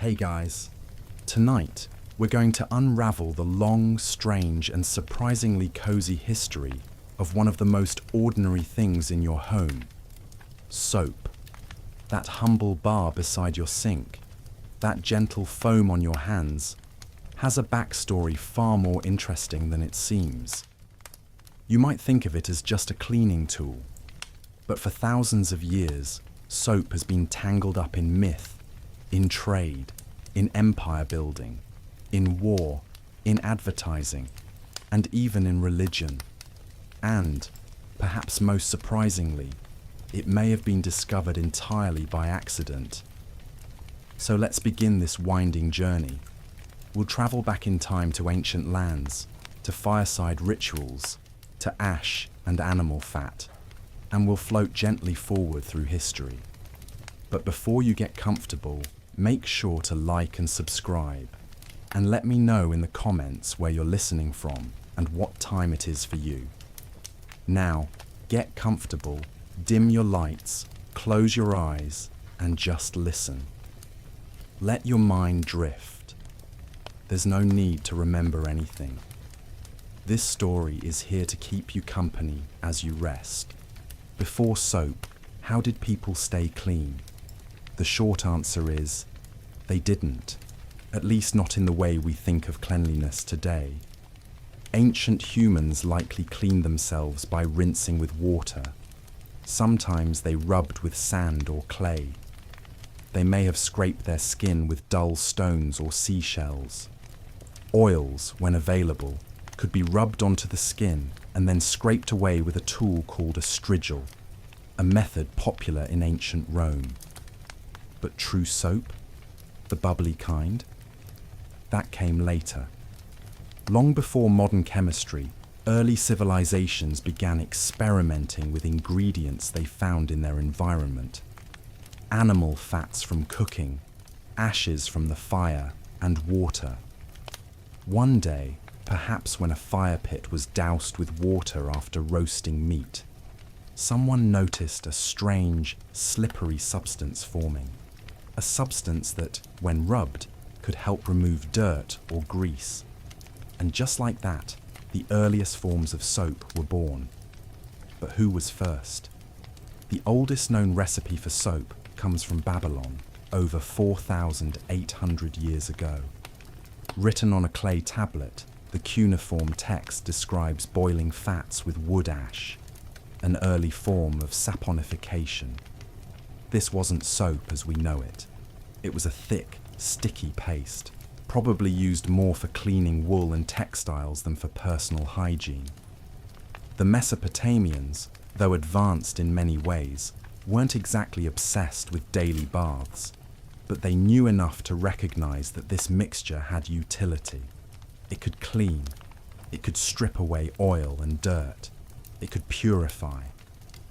Hey guys, tonight we're going to unravel the long, strange and surprisingly cozy history of one of the most ordinary things in your home, soap. That humble bar beside your sink, that gentle foam on your hands, has a backstory far more interesting than it seems. You might think of it as just a cleaning tool, but for thousands of years, soap has been tangled up in myth, in trade, in empire building, in war, in advertising, and even in religion. And, perhaps most surprisingly, it may have been discovered entirely by accident. So let's begin this winding journey. We'll travel back in time to ancient lands, to fireside rituals, to ash and animal fat, and we'll float gently forward through history. But before you get comfortable, make sure to like and subscribe, and let me know in the comments where you're listening from and what time it is for you. Now, get comfortable, dim your lights, close your eyes, and just listen. Let your mind drift. There's no need to remember anything. This story is here to keep you company as you rest. Before soap, how did people stay clean? The short answer is, they didn't, at least not in the way we think of cleanliness today. Ancient humans likely cleaned themselves by rinsing with water. Sometimes they rubbed with sand or clay. They may have scraped their skin with dull stones or seashells. Oils, when available, could be rubbed onto the skin and then scraped away with a tool called a strigil, a method popular in ancient Rome. But true soap? The bubbly kind? That came later. Long before modern chemistry, early civilizations began experimenting with ingredients they found in their environment. Animal fats from cooking, ashes from the fire, and water. One day, perhaps when a fire pit was doused with water after roasting meat, someone noticed a strange, slippery substance forming. A substance that, when rubbed, could help remove dirt or grease. And just like that, the earliest forms of soap were born. But who was first? The oldest known recipe for soap comes from Babylon, over 4,800 years ago. Written on a clay tablet, the cuneiform text describes boiling fats with wood ash, an early form of saponification. This wasn't soap as we know it. It was a thick, sticky paste, probably used more for cleaning wool and textiles than for personal hygiene. The Mesopotamians, though advanced in many ways, weren't exactly obsessed with daily baths, but they knew enough to recognize that this mixture had utility. It could clean, it could strip away oil and dirt, it could purify.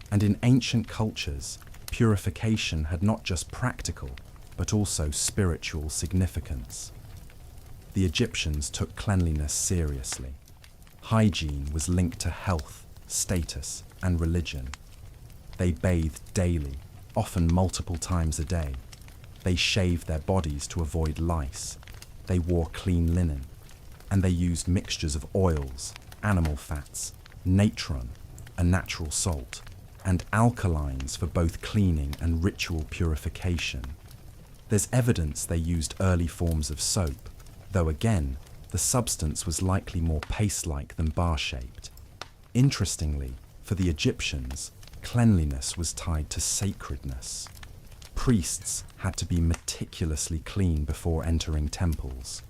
And in ancient cultures, purification had not just practical, but also spiritual significance. The Egyptians took cleanliness seriously. Hygiene was linked to health, status, and religion. They bathed daily, often multiple times a day. They shaved their bodies to avoid lice. They wore clean linen. And they used mixtures of oils, animal fats, natron, a natural salt, and alkalines for both cleaning and ritual purification. There's evidence they used early forms of soap, though again, the substance was likely more paste-like than bar-shaped. Interestingly, for the Egyptians, cleanliness was tied to sacredness. Priests had to be meticulously clean before entering temples.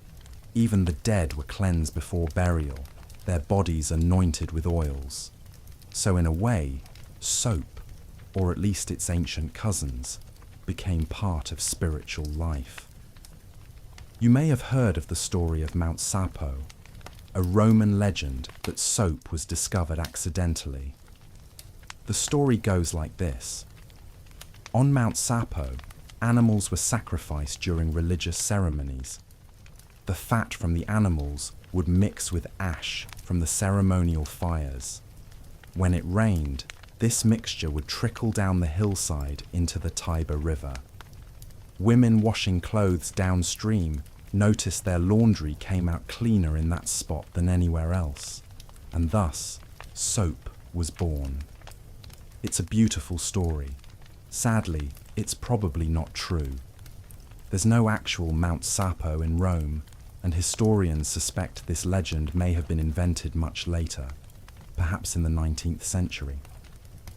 Even the dead were cleansed before burial, their bodies anointed with oils. So in a way, soap, or at least its ancient cousins, became part of spiritual life. You may have heard of the story of Mount Sapo, a Roman legend that soap was discovered accidentally. The story goes like this. On Mount Sapo, animals were sacrificed during religious ceremonies. The fat from the animals would mix with ash from the ceremonial fires. When it rained, this mixture would trickle down the hillside into the Tiber River. Women washing clothes downstream noticed their laundry came out cleaner in that spot than anywhere else, and thus soap was born. It's a beautiful story. Sadly, it's probably not true. There's no actual Mount Sapo in Rome, and historians suspect this legend may have been invented much later, perhaps in the 19th century.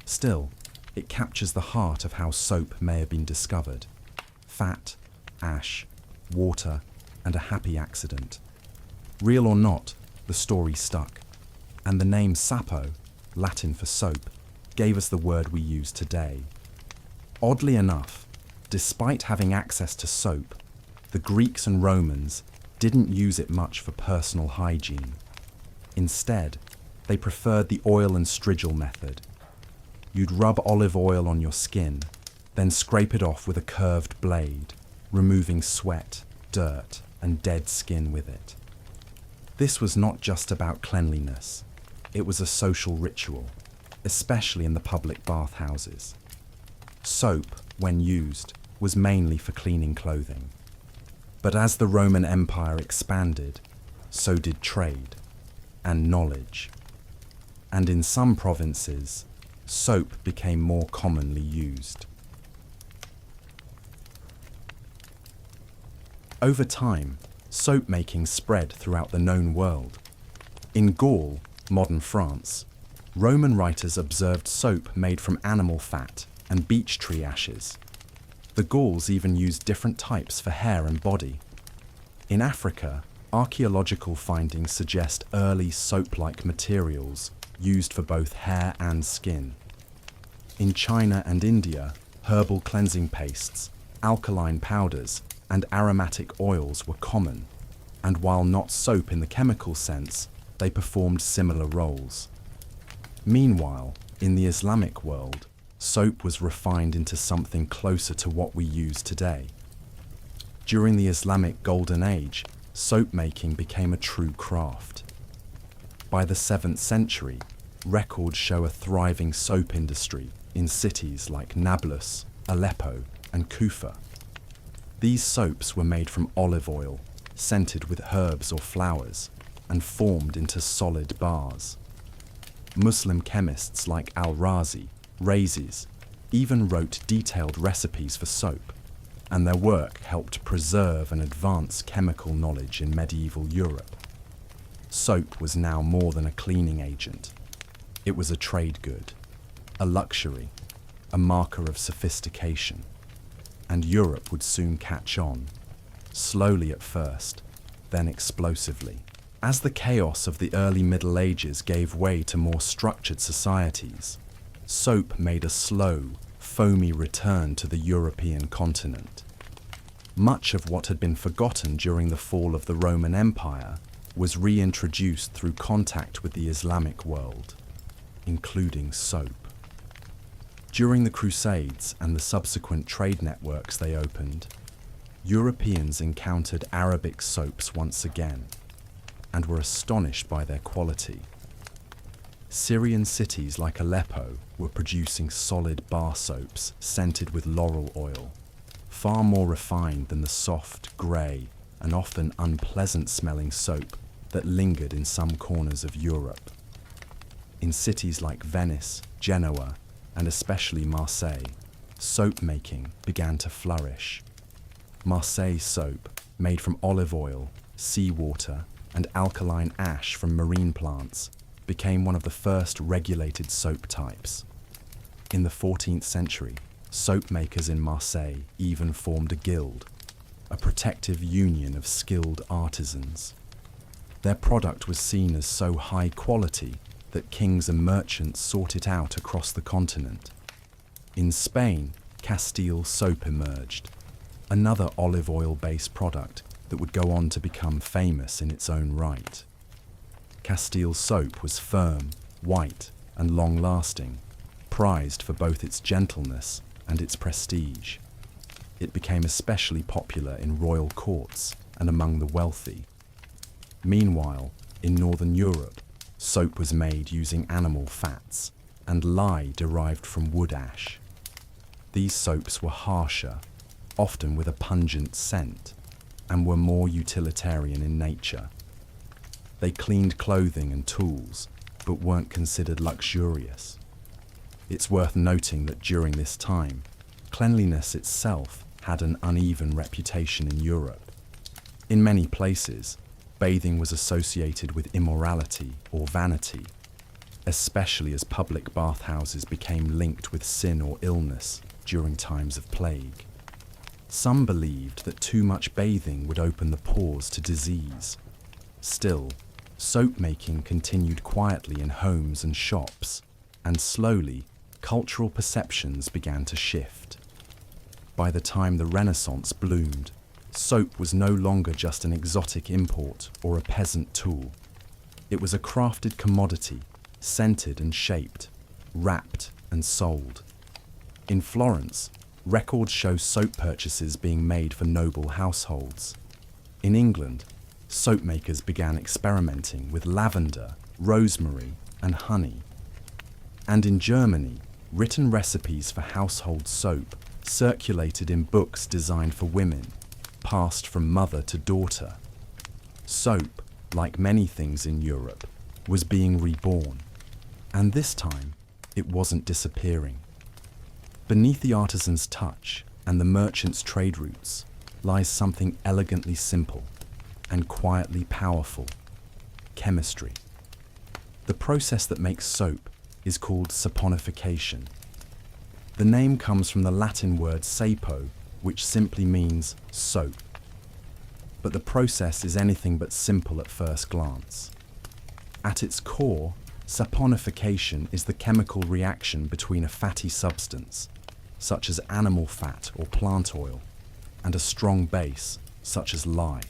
Still, it captures the heart of how soap may have been discovered. Fat, ash, water, and a happy accident. Real or not, the story stuck, and the name Sapo, Latin for soap, gave us the word we use today. Oddly enough, despite having access to soap, the Greeks and Romans didn't use it much for personal hygiene. Instead, they preferred the oil and strigil method. You'd rub olive oil on your skin, then scrape it off with a curved blade, removing sweat, dirt, and dead skin with it. This was not just about cleanliness, it was a social ritual, especially in the public bathhouses. Soap, when used, was mainly for cleaning clothing. But as the Roman Empire expanded, so did trade and knowledge. And in some provinces, soap became more commonly used. Over time, soap making spread throughout the known world. In Gaul, modern France, Roman writers observed soap made from animal fat and beech tree ashes. The Gauls even used different types for hair and body. In Africa, archaeological findings suggest early soap-like materials used for both hair and skin. In China and India, herbal cleansing pastes, alkaline powders, and aromatic oils were common, and while not soap in the chemical sense, they performed similar roles. Meanwhile, in the Islamic world, soap was refined into something closer to what we use today. During the Islamic Golden Age, soap making became a true craft. By the 7th century, records show a thriving soap industry in cities like Nablus, Aleppo, and Kufa. These soaps were made from olive oil, scented with herbs or flowers, and formed into solid bars. Muslim chemists like Al-Razi, Rhazes, even wrote detailed recipes for soap, and their work helped preserve and advance chemical knowledge in medieval Europe. Soap was now more than a cleaning agent. It was a trade good, a luxury, a marker of sophistication. And Europe would soon catch on, slowly at first, then explosively. As the chaos of the early Middle Ages gave way to more structured societies, soap made a slow, foamy return to the European continent. Much of what had been forgotten during the fall of the Roman Empire was reintroduced through contact with the Islamic world, including soap. During the Crusades and the subsequent trade networks they opened, Europeans encountered Arabic soaps once again and were astonished by their quality. Syrian cities like Aleppo were producing solid bar soaps scented with laurel oil, far more refined than the soft, grey, and often unpleasant-smelling soap that lingered in some corners of Europe. In cities like Venice, Genoa, and especially Marseille, soap making began to flourish. Marseille soap, made from olive oil, seawater, and alkaline ash from marine plants, became one of the first regulated soap types. In the 14th century, soap makers in Marseille even formed a guild, a protective union of skilled artisans. Their product was seen as so high quality that kings and merchants sought it out across the continent. In Spain, Castile soap emerged, another olive oil-based product that would go on to become famous in its own right. Castile soap was firm, white, and long-lasting, prized for both its gentleness and its prestige. It became especially popular in royal courts and among the wealthy. Meanwhile, in Northern Europe, soap was made using animal fats and lye derived from wood ash. These soaps were harsher, often with a pungent scent, and were more utilitarian in nature. They cleaned clothing and tools, but weren't considered luxurious. It's worth noting that during this time, cleanliness itself had an uneven reputation in Europe. In many places, bathing was associated with immorality or vanity, especially as public bathhouses became linked with sin or illness during times of plague. Some believed that too much bathing would open the pores to disease. Still, soap making continued quietly in homes and shops, and slowly, cultural perceptions began to shift. By the time the Renaissance bloomed, soap was no longer just an exotic import or a peasant tool. It was a crafted commodity, scented and shaped, wrapped and sold. In Florence, records show soap purchases being made for noble households. In England, soap makers began experimenting with lavender, rosemary, and honey. And in Germany, written recipes for household soap circulated in books designed for women, passed from mother to daughter. Soap, like many things in Europe, was being reborn, and this time it wasn't disappearing. Beneath the artisan's touch and the merchant's trade routes lies something elegantly simple and quietly powerful: chemistry. The process that makes soap is called saponification. The name comes from the Latin word sapo, which simply means soap. But the process is anything but simple at first glance. At its core, saponification is the chemical reaction between a fatty substance, such as animal fat or plant oil, and a strong base, such as lye.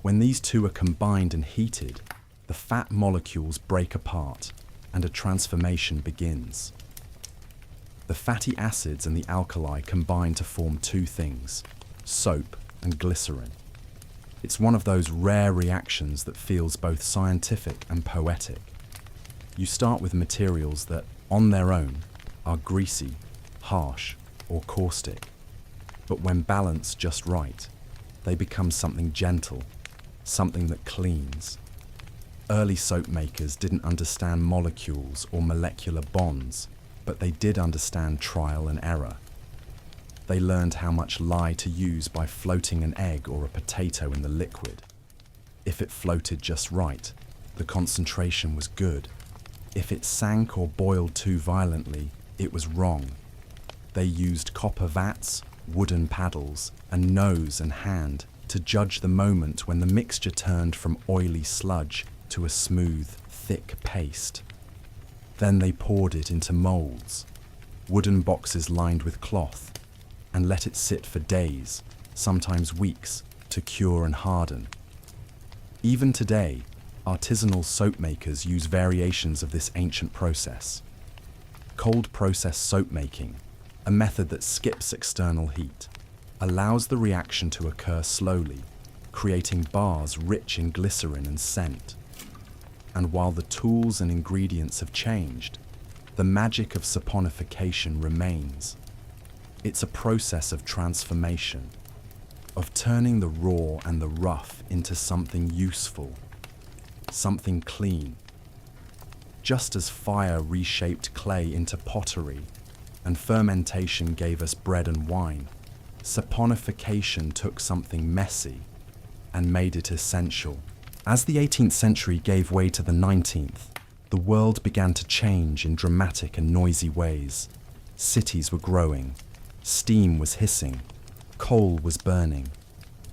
When these two are combined and heated, the fat molecules break apart and a transformation begins. The fatty acids and the alkali combine to form two things: soap and glycerin. It's one of those rare reactions that feels both scientific and poetic. You start with materials that, on their own, are greasy, harsh, or caustic. But when balanced just right, they become something gentle, something that cleans. Early soap makers didn't understand molecules or molecular bonds, but they did understand trial and error. They learned how much lye to use by floating an egg or a potato in the liquid. If it floated just right, the concentration was good. If it sank or boiled too violently, it was wrong. They used copper vats, wooden paddles, and nose and hand to judge the moment when the mixture turned from oily sludge to a smooth, thick paste. Then they poured it into molds, wooden boxes lined with cloth, and let it sit for days, sometimes weeks, to cure and harden. Even today, artisanal soap makers use variations of this ancient process. Cold process soap making, a method that skips external heat, allows the reaction to occur slowly, creating bars rich in glycerin and scent. And while the tools and ingredients have changed, the magic of saponification remains. It's a process of transformation, of turning the raw and the rough into something useful, something clean. Just as fire reshaped clay into pottery and fermentation gave us bread and wine, saponification took something messy and made it essential. As the 18th century gave way to the 19th, the world began to change in dramatic and noisy ways. Cities were growing, steam was hissing, coal was burning,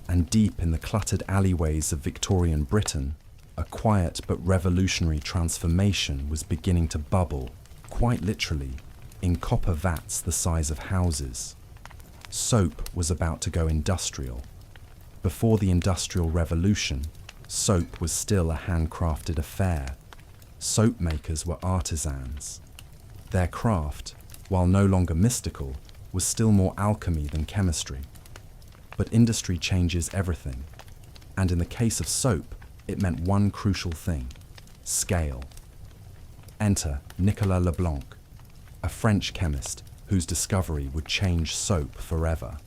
and deep in the cluttered alleyways of Victorian Britain, a quiet but revolutionary transformation was beginning to bubble, quite literally, in copper vats the size of houses. Soap was about to go industrial. Before the Industrial Revolution, soap was still a handcrafted affair. Soap makers were artisans. Their craft, while no longer mystical, was still more alchemy than chemistry. But industry changes everything, and in the case of soap, it meant one crucial thing: scale. Enter Nicolas Leblanc, a French chemist whose discovery would change soap forever.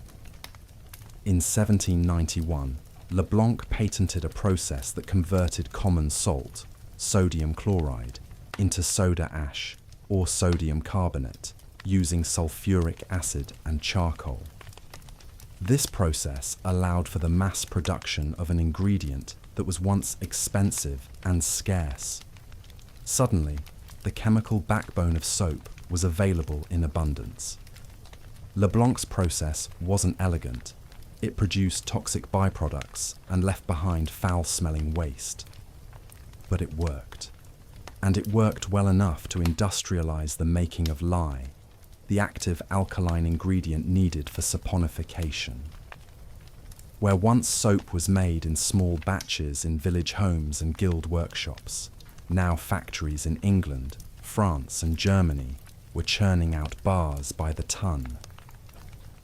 In 1791, Leblanc patented a process that converted common salt, sodium chloride, into soda ash or sodium carbonate using sulfuric acid and charcoal. This process allowed for the mass production of an ingredient that was once expensive and scarce. Suddenly, the chemical backbone of soap was available in abundance. Leblanc's process wasn't elegant. It produced toxic byproducts and left behind foul-smelling waste. But it worked. And it worked well enough to industrialize the making of lye, the active alkaline ingredient needed for saponification. Where once soap was made in small batches in village homes and guild workshops, now factories in England, France, and Germany were churning out bars by the ton.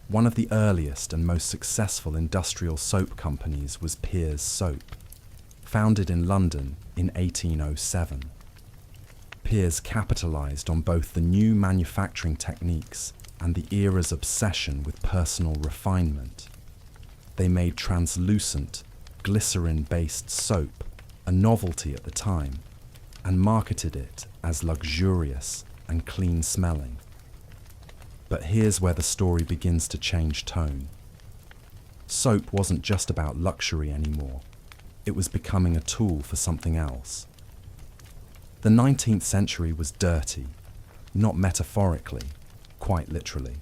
One of the earliest and most successful industrial soap companies was Pears Soap, founded in London in 1807. Pears capitalized on both the new manufacturing techniques and the era's obsession with personal refinement. They made translucent, glycerin-based soap a novelty at the time and marketed it as luxurious and clean-smelling. But here's where the story begins to change tone. Soap wasn't just about luxury anymore. It was becoming a tool for something else. The 19th century was dirty, not metaphorically, quite literally.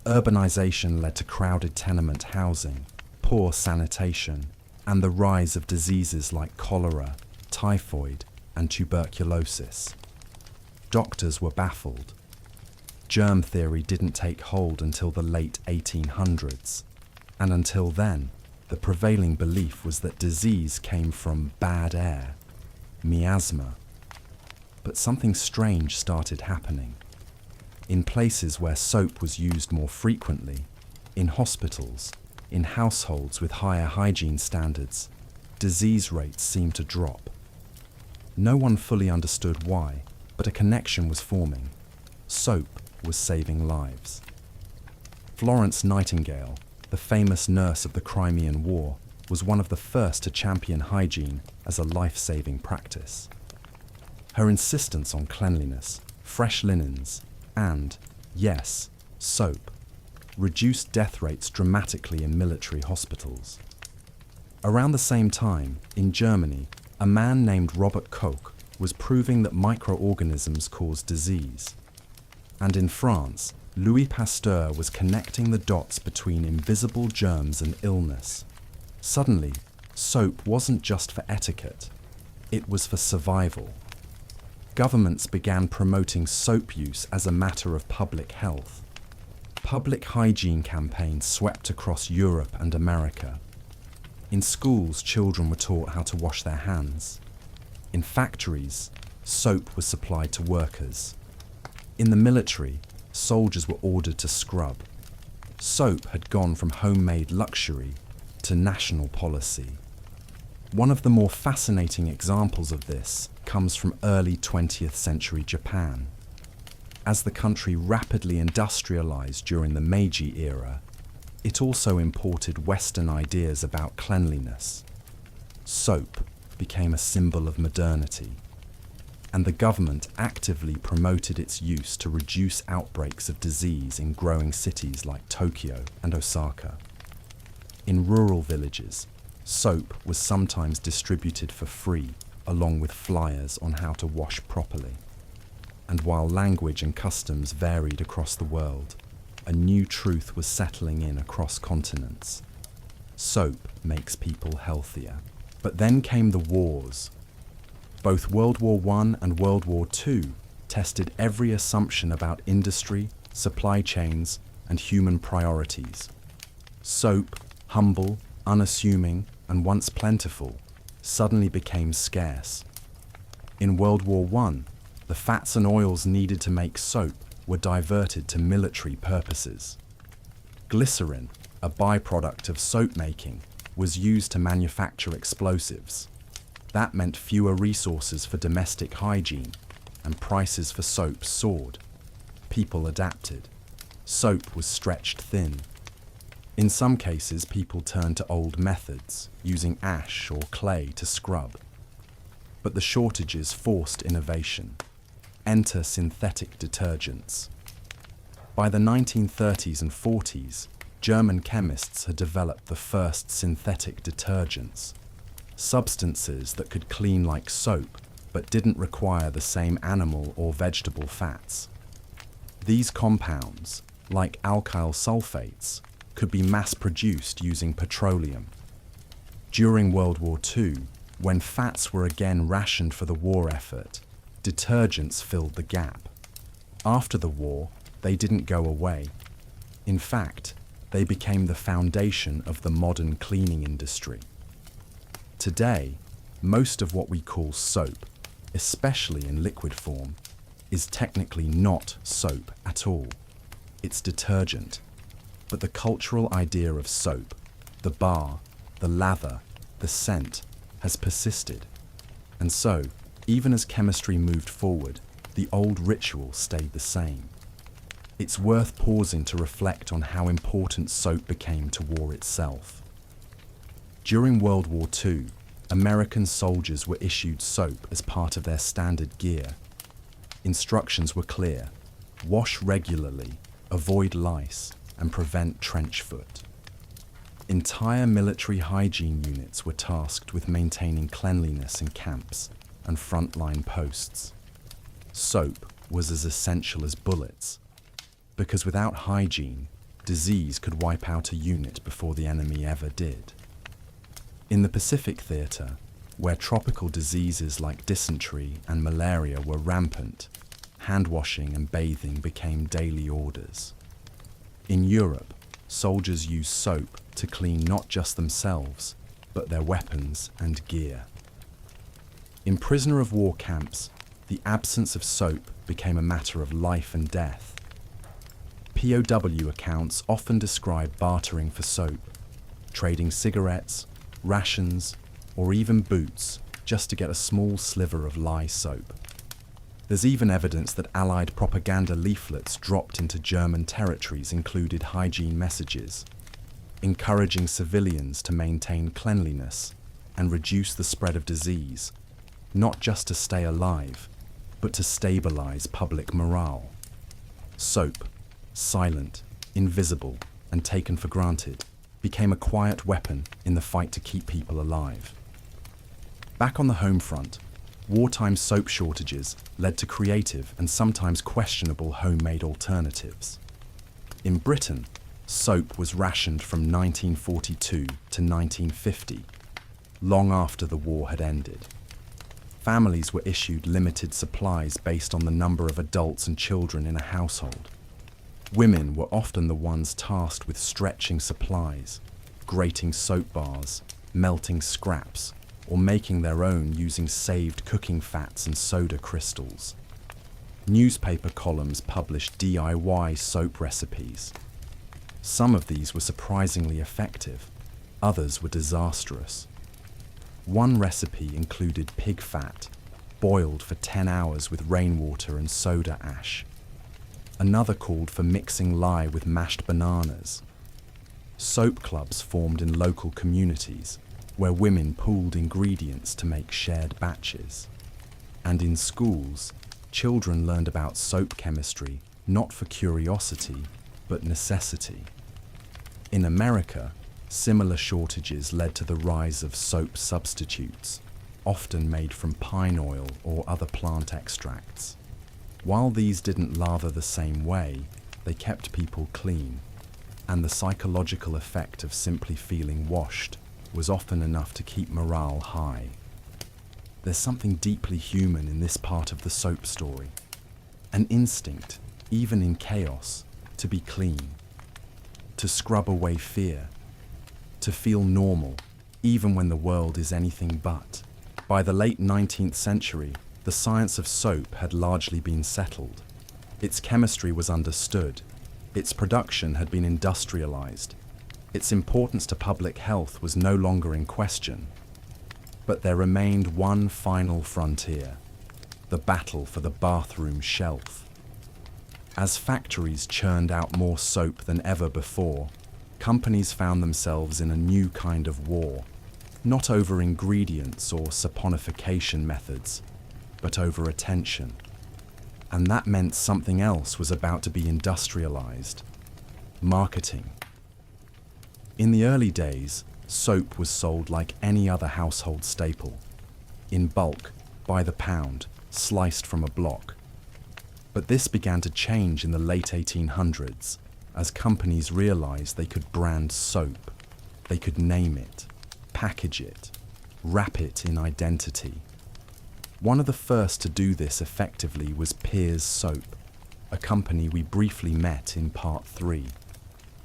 Urbanization led to crowded tenement housing, poor sanitation, and the rise of diseases like cholera, typhoid, and tuberculosis. Doctors were baffled. Germ theory didn't take hold until the late 1800s, and until then, the prevailing belief was that disease came from bad air, miasma. But something strange started happening. In places where soap was used more frequently, in hospitals, in households with higher hygiene standards, disease rates seemed to drop. No one fully understood why, but a connection was forming. Soap was saving lives. Florence Nightingale, the famous nurse of the Crimean War, was one of the first to champion hygiene as a life-saving practice. Her insistence on cleanliness, fresh linens, and, yes, soap, reduced death rates dramatically in military hospitals. Around the same time, in Germany, a man named Robert Koch was proving that microorganisms cause disease. And in France, Louis Pasteur was connecting the dots between invisible germs and illness. Suddenly, soap wasn't just for etiquette, it was for survival. Governments began promoting soap use as a matter of public health. Public hygiene campaigns swept across Europe and America. In schools, children were taught how to wash their hands. In factories, soap was supplied to workers. In the military, soldiers were ordered to scrub. Soap had gone from homemade luxury to national policy. One of the more fascinating examples of this comes from early 20th century Japan. As the country rapidly industrialized during the Meiji era, it also imported Western ideas about cleanliness. Soap became a symbol of modernity, and the government actively promoted its use to reduce outbreaks of disease in growing cities like Tokyo and Osaka. In rural villages, soap was sometimes distributed for free, along with flyers on how to wash properly. And while language and customs varied across the world, a new truth was settling in across continents. Soap makes people healthier. But then came the wars. Both World War I and World War II tested every assumption about industry, supply chains, and human priorities. Soap, humble, unassuming, and once plentiful, suddenly became scarce. In World War I, the fats and oils needed to make soap were diverted to military purposes. Glycerin, a byproduct of soap making, was used to manufacture explosives. That meant fewer resources for domestic hygiene, and prices for soap soared. People adapted. Soap was stretched thin. In some cases, people turned to old methods, using ash or clay to scrub. But the shortages forced innovation. Enter synthetic detergents. By the 1930s and 40s, German chemists had developed the first synthetic detergents, substances that could clean like soap but didn't require the same animal or vegetable fats. These compounds, like alkyl sulfates, could be mass-produced using petroleum. During World War II, when fats were again rationed for the war effort, detergents filled the gap. After the war, they didn't go away. In fact, they became the foundation of the modern cleaning industry. Today, most of what we call soap, especially in liquid form, is technically not soap at all. It's detergent. But the cultural idea of soap, the bar, the lather, the scent, has persisted. And so, even as chemistry moved forward, the old ritual stayed the same. It's worth pausing to reflect on how important soap became to war itself. During World War II, American soldiers were issued soap as part of their standard gear. Instructions were clear: wash regularly, avoid lice, and prevent trench foot. Entire military hygiene units were tasked with maintaining cleanliness in camps and frontline posts. Soap was as essential as bullets, because without hygiene, disease could wipe out a unit before the enemy ever did. In the Pacific Theater, where tropical diseases like dysentery and malaria were rampant, hand-washing and bathing became daily orders. In Europe, soldiers used soap to clean not just themselves, but their weapons and gear. In prisoner of war camps, the absence of soap became a matter of life and death. POW accounts often describe bartering for soap, trading cigarettes, rations, or even boots just to get a small sliver of lye soap. There's even evidence that Allied propaganda leaflets dropped into German territories included hygiene messages, encouraging civilians to maintain cleanliness and reduce the spread of disease, not just to stay alive, but to stabilize public morale. Soap, silent, invisible, and taken for granted, became a quiet weapon in the fight to keep people alive. Back on the home front, wartime soap shortages led to creative and sometimes questionable homemade alternatives. In Britain, soap was rationed from 1942 to 1950, long after the war had ended. Families were issued limited supplies based on the number of adults and children in a household. Women were often the ones tasked with stretching supplies, grating soap bars, melting scraps, or making their own using saved cooking fats and soda crystals. Newspaper columns published DIY soap recipes. Some of these were surprisingly effective, others were disastrous. One recipe included pig fat, boiled for 10 hours with rainwater and soda ash. Another called for mixing lye with mashed bananas. Soap clubs formed in local communities, where women pooled ingredients to make shared batches. And in schools, children learned about soap chemistry not for curiosity, but necessity. In America, similar shortages led to the rise of soap substitutes, often made from pine oil or other plant extracts. While these didn't lather the same way, they kept people clean, and the psychological effect of simply feeling washed was often enough to keep morale high. There's something deeply human in this part of the soap story. An instinct, even in chaos, to be clean, to scrub away fear, to feel normal, even when the world is anything but. By the late 19th century, the science of soap had largely been settled. Its chemistry was understood. Its production had been industrialized. Its importance to public health was no longer in question. But there remained one final frontier: the battle for the bathroom shelf. As factories churned out more soap than ever before, companies found themselves in a new kind of war, not over ingredients or saponification methods, but over attention. And that meant something else was about to be industrialized: marketing. In the early days, soap was sold like any other household staple, in bulk, by the pound, sliced from a block. But this began to change in the late 1800s, as companies realized they could brand soap. They could name it, package it, wrap it in identity. One of the first to do this effectively was Pears Soap, a company we briefly met in Part 3.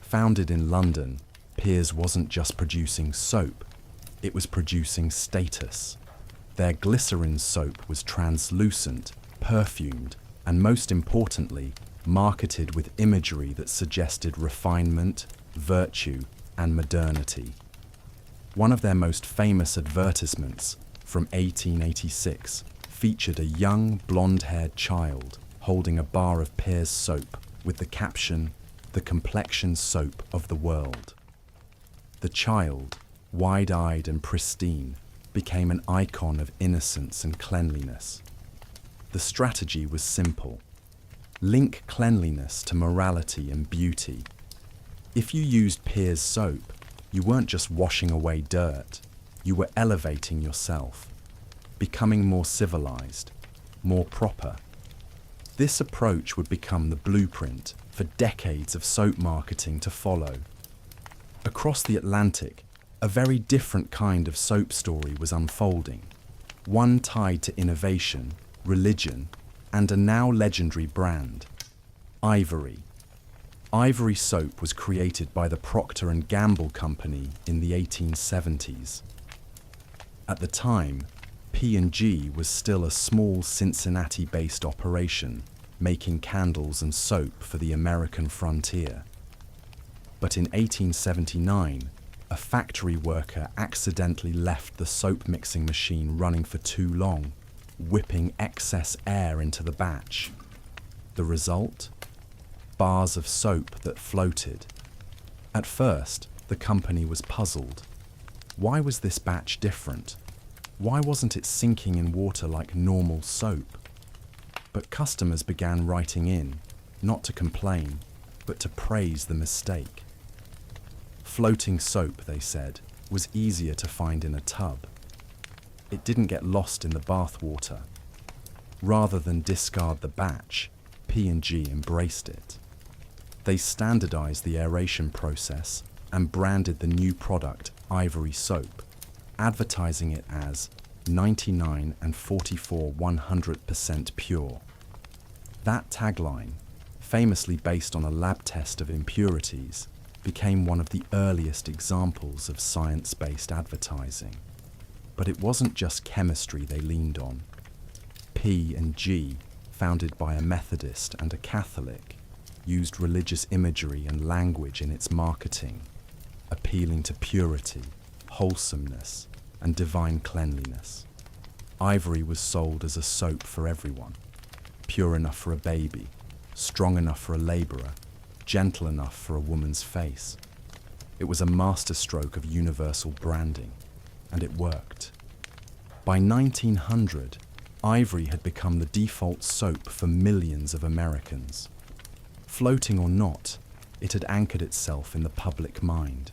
Founded in London, Pears wasn't just producing soap, it was producing status. Their glycerin soap was translucent, perfumed, and most importantly, marketed with imagery that suggested refinement, virtue, and modernity. One of their most famous advertisements, from 1886, featured a young, blonde-haired child holding a bar of Pears soap with the caption, "The complexion soap of the world." The child, wide-eyed and pristine, became an icon of innocence and cleanliness. The strategy was simple: link cleanliness to morality and beauty. If you used Pears soap, you weren't just washing away dirt, you were elevating yourself, becoming more civilized, more proper. This approach would become the blueprint for decades of soap marketing to follow. Across the Atlantic, a very different kind of soap story was unfolding, one tied to innovation, religion, and a now legendary brand, Ivory. Ivory soap was created by the Procter & Gamble Company in the 1870s. At the time, P&G was still a small Cincinnati-based operation, making candles and soap for the American frontier. But in 1879, a factory worker accidentally left the soap mixing machine running for too long, whipping excess air into the batch. The result? Bars of soap that floated. At first, the company was puzzled. Why was this batch different? Why wasn't it sinking in water like normal soap? But customers began writing in, not to complain, but to praise the mistake. Floating soap, they said, was easier to find in a tub. It didn't get lost in the bath water. Rather than discard the batch, P&G embraced it. They standardized the aeration process and branded the new product Ivory Soap, advertising it as 99 and 44 100% pure. That tagline, famously based on a lab test of impurities, became one of the earliest examples of science-based advertising. But it wasn't just chemistry they leaned on. P&G, founded by a Methodist and a Catholic, used religious imagery and language in its marketing, appealing to purity, wholesomeness, and divine cleanliness. Ivory was sold as a soap for everyone, pure enough for a baby, strong enough for a laborer, gentle enough for a woman's face. It was a masterstroke of universal branding, and it worked. By 1900, Ivory had become the default soap for millions of Americans. Floating or not, it had anchored itself in the public mind.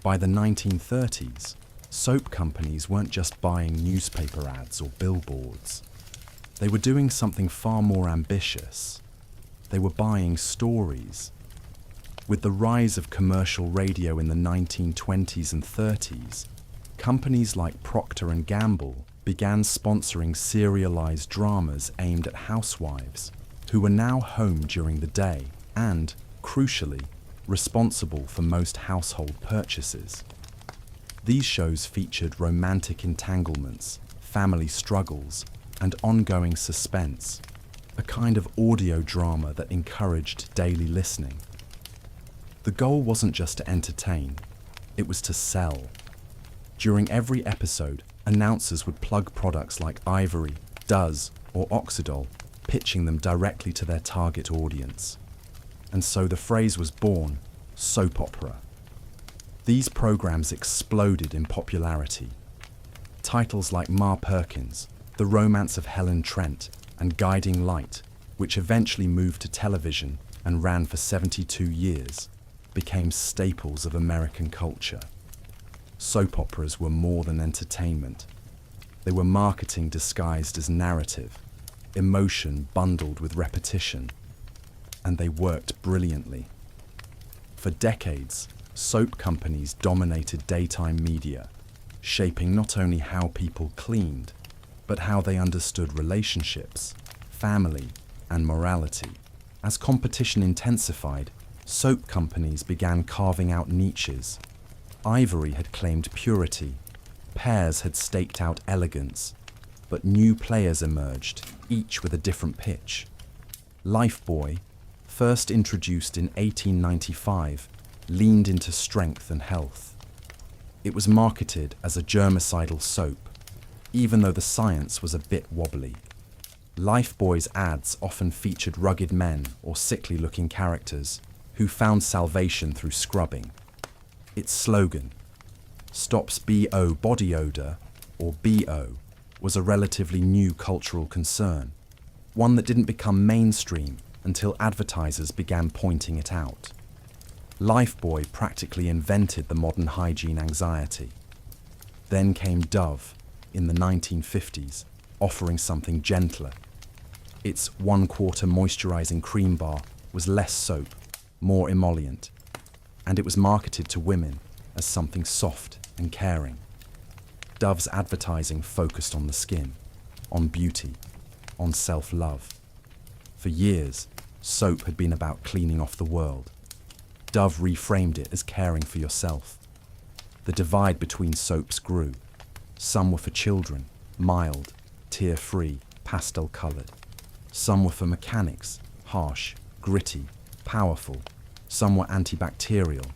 By the 1930s, soap companies weren't just buying newspaper ads or billboards. They were doing something far more ambitious. They were buying stories. With the rise of commercial radio in the 1920s and 30s, companies like Procter & Gamble began sponsoring serialized dramas aimed at housewives who were now home during the day and, crucially, responsible for most household purchases. These shows featured romantic entanglements, family struggles, and ongoing suspense, a kind of audio drama that encouraged daily listening. The goal wasn't just to entertain, it was to sell. During every episode, announcers would plug products like Ivory, Duz, or Oxydol, pitching them directly to their target audience. And so the phrase was born, soap opera, These programs exploded in popularity. Titles like Ma Perkins, The Romance of Helen Trent, and Guiding Light, which eventually moved to television and ran for 72 years, became staples of American culture. Soap operas were more than entertainment. They were marketing disguised as narrative, emotion bundled with repetition, and they worked brilliantly. For decades, soap companies dominated daytime media, shaping not only how people cleaned, but how they understood relationships, family, and morality. As competition intensified, soap companies began carving out niches. Ivory had claimed purity, Pears had staked out elegance, but new players emerged, each with a different pitch. Lifebuoy, first introduced in 1895, leaned into strength and health. It was marketed as a germicidal soap, even though the science was a bit wobbly. Lifebuoy's ads often featured rugged men or sickly-looking characters who found salvation through scrubbing. Its slogan, "Stops BO body odor," or BO, was a relatively new cultural concern, one that didn't become mainstream until advertisers began pointing it out. Lifebuoy practically invented the modern hygiene anxiety. Then came Dove in the 1950s, offering something gentler. Its 1/4 moisturizing cream bar was less soap, more emollient, and it was marketed to women as something soft and caring. Dove's advertising focused on the skin, on beauty, on self-love. For years, soap had been about cleaning off the world. Dove reframed it as caring for yourself. The divide between soaps grew. Some were for children, mild, tear-free, pastel-colored. Some were for mechanics, harsh, gritty, powerful. Some were antibacterial.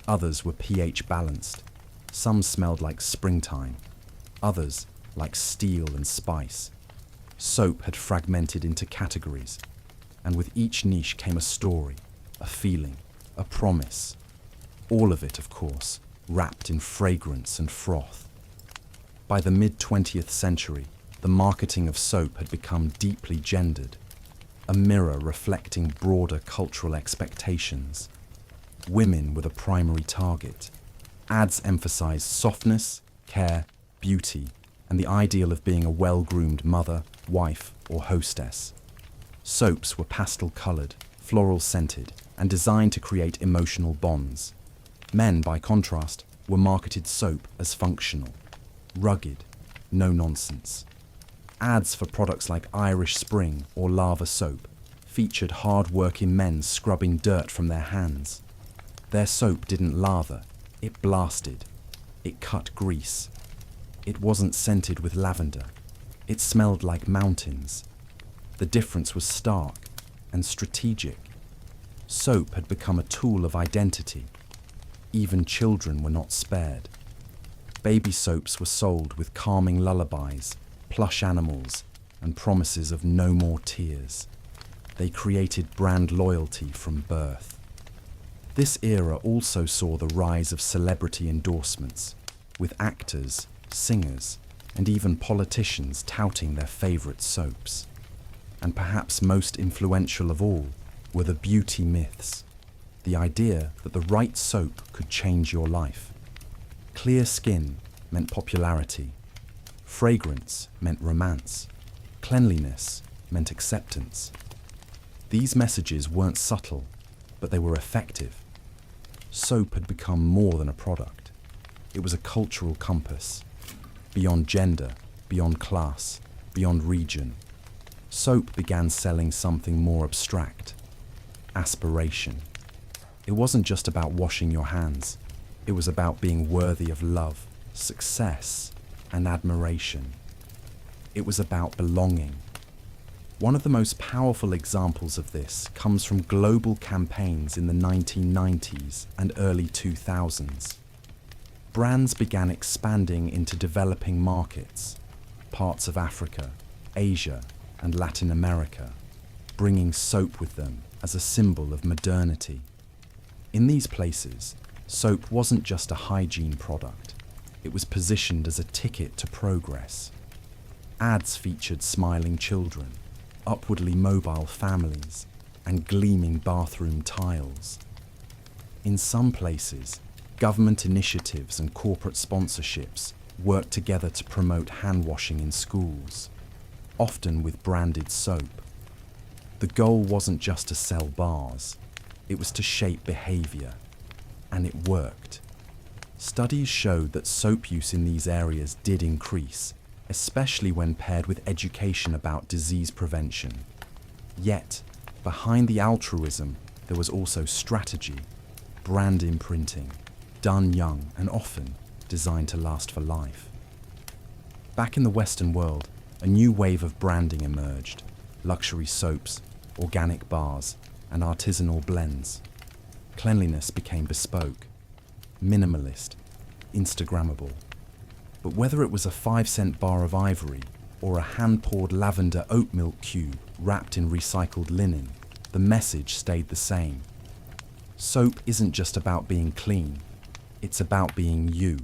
Others were pH balanced. Some smelled like springtime. Others like steel and spice. Soap had fragmented into categories, and with each niche came a story, a feeling, a promise. All of it, of course, wrapped in fragrance and froth. By the mid-20th century, the marketing of soap had become deeply gendered, a mirror reflecting broader cultural expectations. Women were the primary target. Ads emphasized softness, care, beauty, and the ideal of being a well-groomed mother, wife, or hostess. Soaps were pastel-colored, floral-scented, and designed to create emotional bonds. Men, by contrast, were marketed soap as functional, rugged, no nonsense. Ads for products like Irish Spring or Lava Soap featured hard-working men scrubbing dirt from their hands. Their soap didn't lather, it blasted. It cut grease. It wasn't scented with lavender. It smelled like mountains. The difference was stark and strategic. Soap had become a tool of identity. Even children were not spared. Baby soaps were sold with calming lullabies, plush animals, and promises of no more tears. They created brand loyalty from birth. This era also saw the rise of celebrity endorsements, with actors, singers, and even politicians touting their favorite soaps. And perhaps most influential of all were the beauty myths, the idea that the right soap could change your life. Clear skin meant popularity. Fragrance meant romance. Cleanliness meant acceptance. These messages weren't subtle, but they were effective. Soap had become more than a product. It was a cultural compass. Beyond gender, beyond class, beyond region, soap began selling something more abstract: aspiration. It wasn't just about washing your hands. It was about being worthy of love, success, and admiration. It was about belonging. One of the most powerful examples of this comes from global campaigns in the 1990s and early 2000s. Brands began expanding into developing markets, parts of Africa, Asia, and Latin America, bringing soap with them as a symbol of modernity. In these places, Soap wasn't just a hygiene product, it was positioned as a ticket to progress. Ads featured smiling children, upwardly mobile families, and gleaming bathroom tiles. In some places, government initiatives and corporate sponsorships worked together to promote hand washing in schools, often with branded soap. The goal wasn't just to sell bars, it was to shape behaviour, and it worked. Studies showed that soap use in these areas did increase, especially when paired with education about disease prevention. Yet, behind the altruism, there was also strategy, brand imprinting, done young and often designed to last for life. Back in the Western world, a new wave of branding emerged: luxury soaps, organic bars, and artisanal blends. Cleanliness became bespoke, minimalist, Instagrammable. But whether it was a 5-cent bar of ivory or a hand-poured lavender oat milk cube wrapped in recycled linen, the message stayed the same. Soap isn't just about being clean, it's about being you.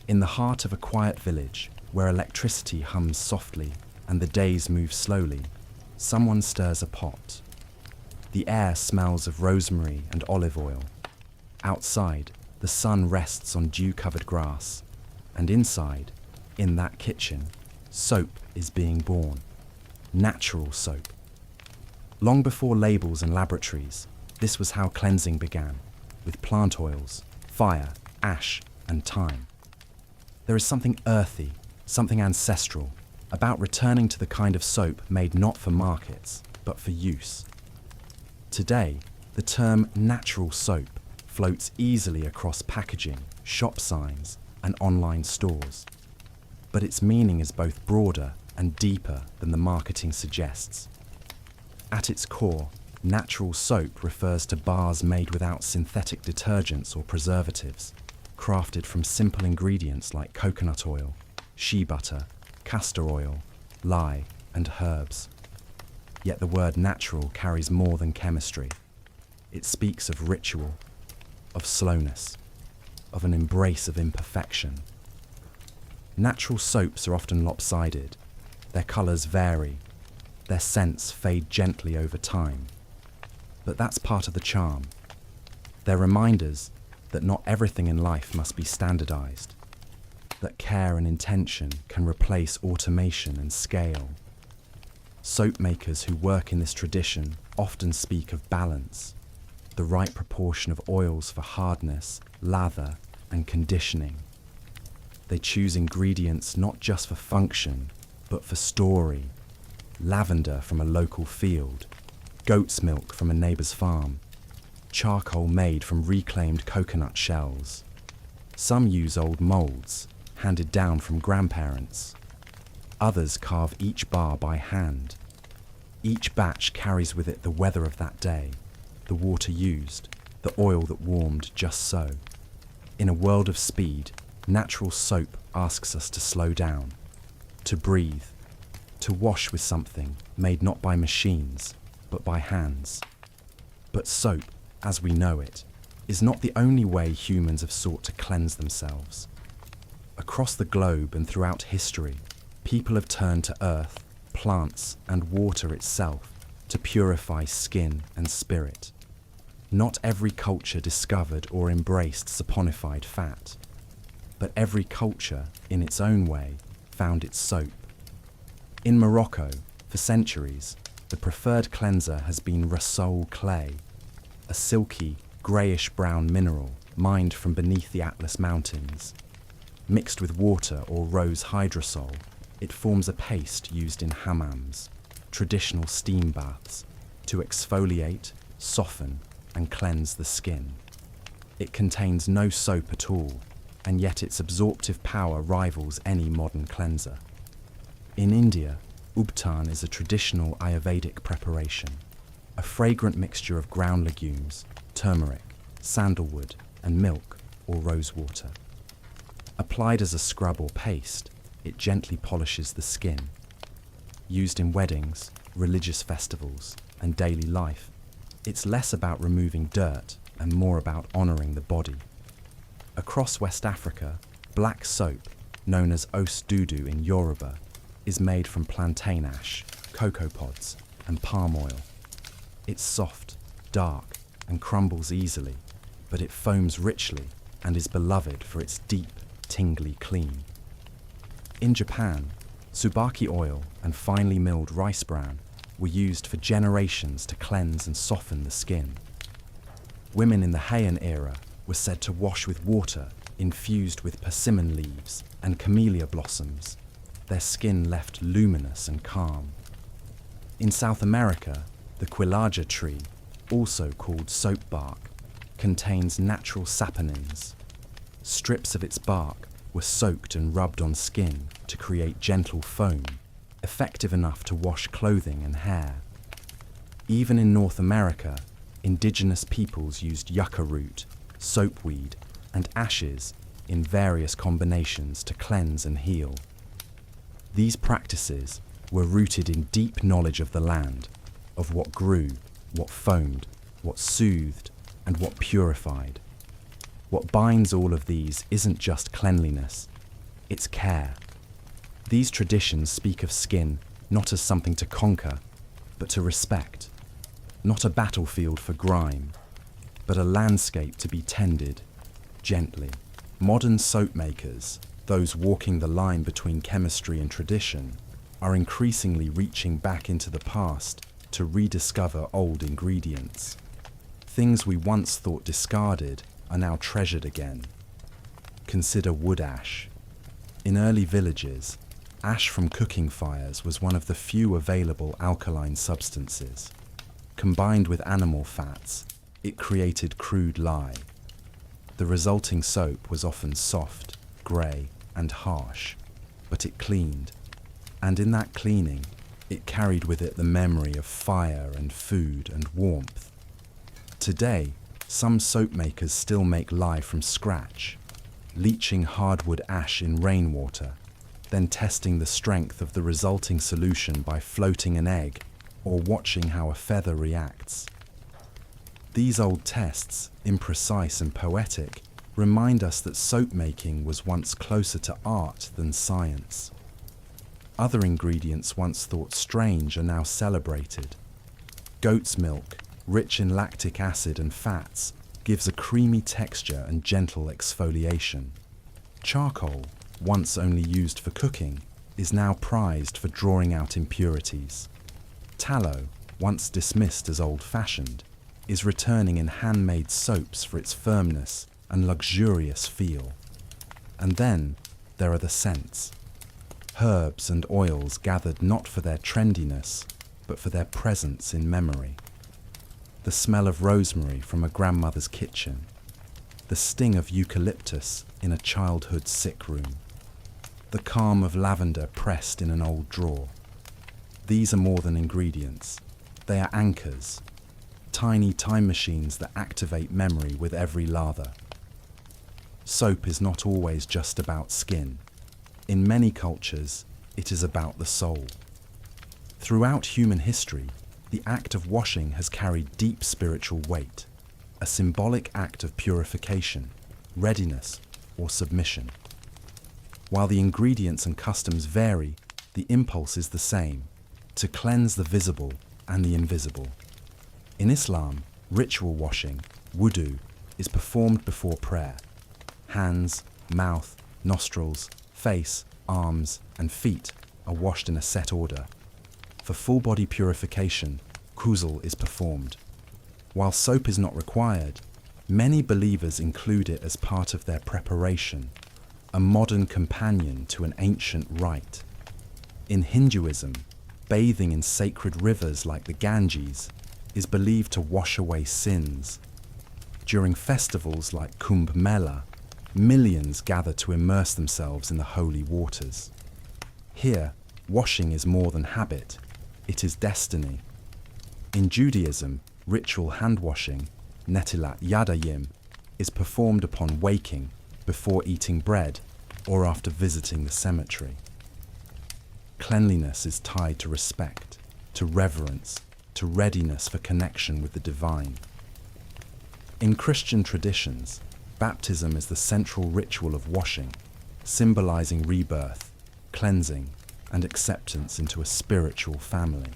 In the heart of a quiet village, where electricity hums softly and the days move slowly, someone stirs a pot. The air smells of rosemary and olive oil. Outside, the sun rests on dew-covered grass. And inside, in that kitchen, soap is being born. Natural soap. Long before labels and laboratories, this was how cleansing began, with plant oils, fire, ash, and thyme. There is something earthy, something ancestral, about returning to the kind of soap made not for markets, but for use. Today, the term natural soap floats easily across packaging, shop signs, and online stores. But its meaning is both broader and deeper than the marketing suggests. At its core, natural soap refers to bars made without synthetic detergents or preservatives, crafted from simple ingredients like coconut oil, shea butter, castor oil, lye, and herbs. Yet the word natural carries more than chemistry. It speaks of ritual, of slowness, of an embrace of imperfection. Natural soaps are often lopsided. Their colours vary. Their scents fade gently over time. But that's part of the charm. They're reminders that not everything in life must be standardised, that care and intention can replace automation and scale. Soap makers who work in this tradition often speak of balance, the right proportion of oils for hardness, lather, and conditioning. They choose ingredients not just for function, but for story. Lavender from a local field, goat's milk from a neighbour's farm, charcoal made from reclaimed coconut shells. Some use old moulds, handed down from grandparents. Others carve each bar by hand. Each batch carries with it the weather of that day, the water used, the oil that warmed just so. In a world of speed, natural soap asks us to slow down, to breathe, to wash with something made not by machines, but by hands. But soap, as we know it, is not the only way humans have sought to cleanse themselves. Across the globe and throughout history, people have turned to earth, plants, and water itself to purify skin and spirit. Not every culture discovered or embraced saponified fat, but every culture, in its own way, found its soap. In Morocco, for centuries, the preferred cleanser has been rasol clay, a silky, greyish-brown mineral mined from beneath the Atlas Mountains. Mixed with water or rose hydrosol, it forms a paste used in hammams, traditional steam baths, to exfoliate, soften, and cleanse the skin. It contains no soap at all, and yet its absorptive power rivals any modern cleanser. In India, ubtan is a traditional Ayurvedic preparation, a fragrant mixture of ground legumes, turmeric, sandalwood, and milk or rosewater. Applied as a scrub or paste, it gently polishes the skin. Used in weddings, religious festivals, and daily life, it's less about removing dirt and more about honouring the body. Across West Africa, black soap, known as ose dudu in Yoruba, is made from plantain ash, cocoa pods, and palm oil. It's soft, dark, and crumbles easily, but it foams richly and is beloved for its deep, tingly clean. In Japan, tsubaki oil and finely milled rice bran were used for generations to cleanse and soften the skin. Women in the Heian era were said to wash with water infused with persimmon leaves and camellia blossoms, their skin left luminous and calm. In South America, the quillaja tree, also called soap bark, contains natural saponins. Strips of its bark were soaked and rubbed on skin to create gentle foam, effective enough to wash clothing and hair. Even in North America, indigenous peoples used yucca root, soapweed, and ashes in various combinations to cleanse and heal. These practices were rooted in deep knowledge of the land, of what grew, what foamed, what soothed, and what purified. What binds all of these isn't just cleanliness, it's care. These traditions speak of skin not as something to conquer, but to respect. Not a battlefield for grime, but a landscape to be tended gently. Modern soap makers, those walking the line between chemistry and tradition, are increasingly reaching back into the past to rediscover old ingredients. Things we once thought discarded are now treasured again. Consider wood ash. In early villages, ash from cooking fires was one of the few available alkaline substances. Combined with animal fats, it created crude lye. The resulting soap was often soft, grey, and harsh, but it cleaned. And in that cleaning, it carried with it the memory of fire and food and warmth. Today, some soap makers still make lye from scratch, leaching hardwood ash in rainwater, then testing the strength of the resulting solution by floating an egg or watching how a feather reacts. These old tests, imprecise and poetic, remind us that soap making was once closer to art than science. Other ingredients once thought strange are now celebrated. Goat's milk, rich in lactic acid and fats, gives a creamy texture and gentle exfoliation. Charcoal, once only used for cooking, is now prized for drawing out impurities. Tallow, once dismissed as old-fashioned, is returning in handmade soaps for its firmness and luxurious feel. And then there are the scents. Herbs and oils gathered not for their trendiness, but for their presence in memory. The smell of rosemary from a grandmother's kitchen. The sting of eucalyptus in a childhood sick room. The calm of lavender pressed in an old drawer. These are more than ingredients. They are anchors, tiny time machines that activate memory with every lather. Soap is not always just about skin. In many cultures, it is about the soul. Throughout human history, the act of washing has carried deep spiritual weight, a symbolic act of purification, readiness, or submission. While the ingredients and customs vary, the impulse is the same, to cleanse the visible and the invisible. In Islam, ritual washing, wudu, is performed before prayer. Hands, mouth, nostrils, face, arms, and feet are washed in a set order. For full body purification, ghusl is performed. While soap is not required, many believers include it as part of their preparation, a modern companion to an ancient rite. In Hinduism, bathing in sacred rivers like the Ganges is believed to wash away sins. During festivals like Kumbh Mela, millions gather to immerse themselves in the holy waters. Here, washing is more than habit, it is destiny. In Judaism, ritual hand-washing, netilat yadayim, is performed upon waking, before eating bread, or after visiting the cemetery. Cleanliness is tied to respect, to reverence, to readiness for connection with the divine. In Christian traditions, Baptism is the central ritual of washing, symbolizing rebirth, cleansing, and acceptance into a spiritual family.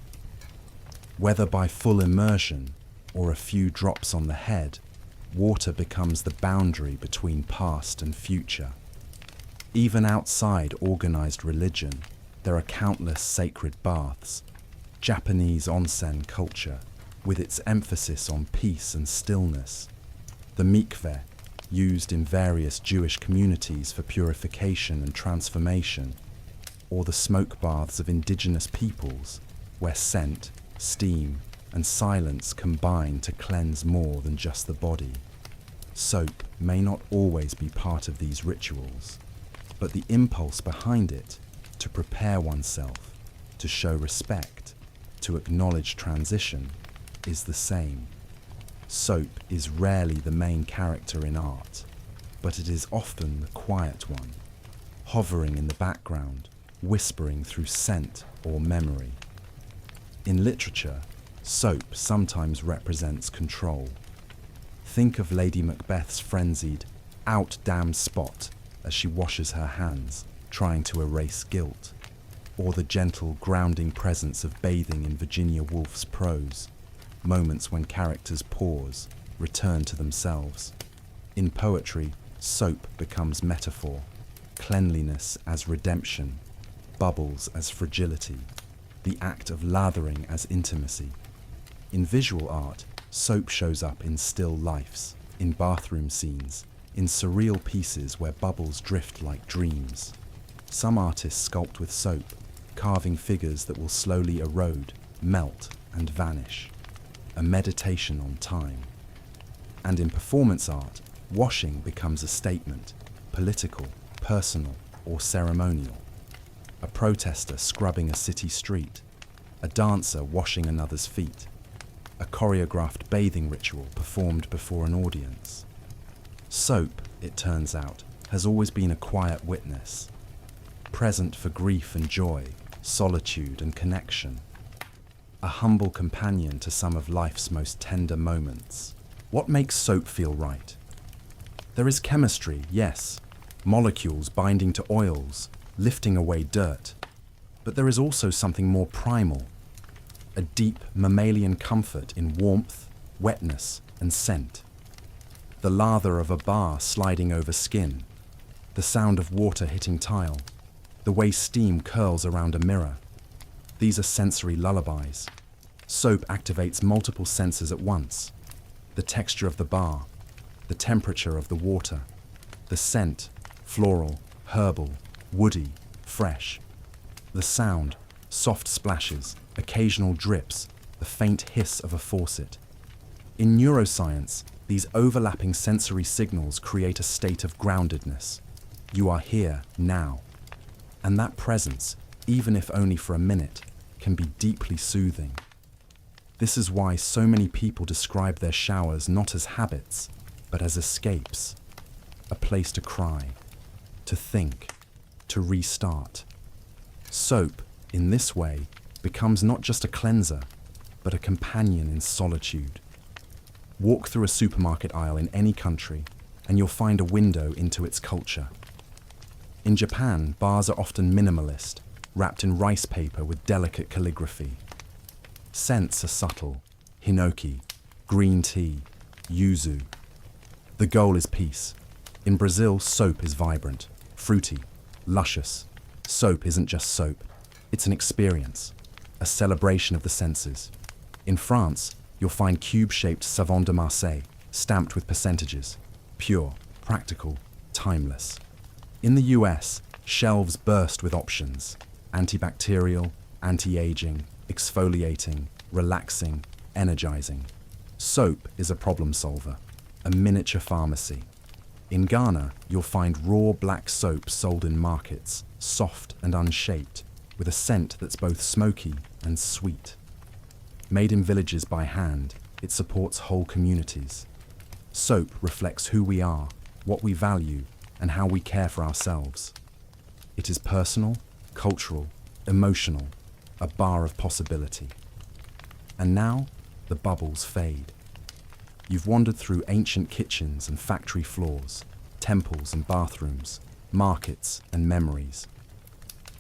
Whether by full immersion or a few drops on the head, water becomes the boundary between past and future. Even outside organized religion, there are countless sacred baths. Japanese onsen culture, with its emphasis on peace and stillness. The mikveh, used in various Jewish communities for purification and transformation, or the smoke baths of indigenous peoples, where scent, steam, and silence combine to cleanse more than just the body. Soap may not always be part of these rituals, but the impulse behind it, to prepare oneself, to show respect, to acknowledge transition, is the same. Soap is rarely the main character in art, but it is often the quiet one, hovering in the background, whispering through scent or memory. In literature, soap sometimes represents control. Think of Lady Macbeth's frenzied, "out damn spot" as she washes her hands, trying to erase guilt, or the gentle, grounding presence of bathing in Virginia Woolf's prose, moments when characters pause, return to themselves. In poetry, soap becomes metaphor, cleanliness as redemption, bubbles as fragility, the act of lathering as intimacy. In visual art, soap shows up in still lifes, in bathroom scenes, in surreal pieces where bubbles drift like dreams. Some artists sculpt with soap, carving figures that will slowly erode, melt, and vanish. A meditation on time. And in performance art, washing becomes a statement, political, personal, or ceremonial. A protester scrubbing a city street, a dancer washing another's feet, a choreographed bathing ritual performed before an audience. Soap, it turns out, has always been a quiet witness, present for grief and joy, solitude and connection, a humble companion to some of life's most tender moments. What makes soap feel right? There is chemistry, yes, molecules binding to oils, lifting away dirt, but there is also something more primal, a deep mammalian comfort in warmth, wetness, and scent. The lather of a bar sliding over skin, the sound of water hitting tile, the way steam curls around a mirror. These are sensory lullabies. Soap activates multiple senses at once. The texture of the bar, the temperature of the water, the scent, floral, herbal, woody, fresh. The sound, soft splashes, occasional drips, the faint hiss of a faucet. In neuroscience, these overlapping sensory signals create a state of groundedness. You are here, now. And that presence, even if only for a minute, can be deeply soothing. This is why so many people describe their showers not as habits, but as escapes. A place to cry, to think, to restart. Soap, in this way, becomes not just a cleanser, but a companion in solitude. Walk through a supermarket aisle in any country, and you'll find a window into its culture. In Japan, bars are often minimalist, wrapped in rice paper with delicate calligraphy. Scents are subtle: hinoki, green tea, yuzu. The goal is peace. In Brazil, soap is vibrant, fruity, luscious. Soap isn't just soap, it's an experience, a celebration of the senses. In France, you'll find cube-shaped Savon de Marseille, stamped with percentages, pure, practical, timeless. In the US, shelves burst with options: antibacterial, anti-aging, exfoliating, relaxing, energizing. Soap is a problem solver, a miniature pharmacy. In Ghana, you'll find raw black soap sold in markets, soft and unshaped, with a scent that's both smoky and sweet. Made in villages by hand, it supports whole communities. Soap reflects who we are, what we value, and how we care for ourselves. It is personal, cultural, emotional, a bar of possibility. And now, the bubbles fade. You've wandered through ancient kitchens and factory floors, temples and bathrooms, markets and memories.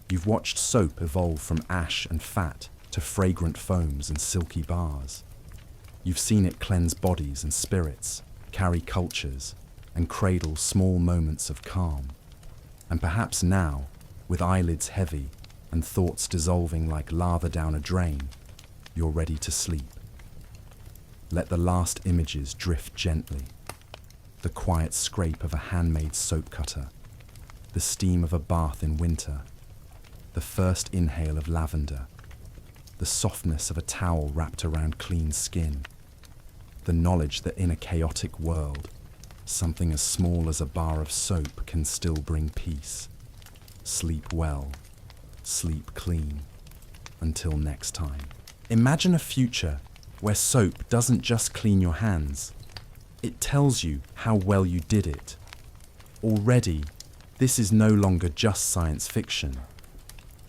You've watched soap evolve from ash and fat to fragrant foams and silky bars. You've seen it cleanse bodies and spirits, carry cultures, and cradle small moments of calm. And perhaps now, with eyelids heavy and thoughts dissolving like lather down a drain, you're ready to sleep. Let the last images drift gently. The quiet scrape of a handmade soap cutter, the steam of a bath in winter, the first inhale of lavender, the softness of a towel wrapped around clean skin, the knowledge that in a chaotic world, something as small as a bar of soap can still bring peace. Sleep well, sleep clean. Until next time. Imagine a future where soap doesn't just clean your hands, it tells you how well you did it. Already, this is no longer just science fiction.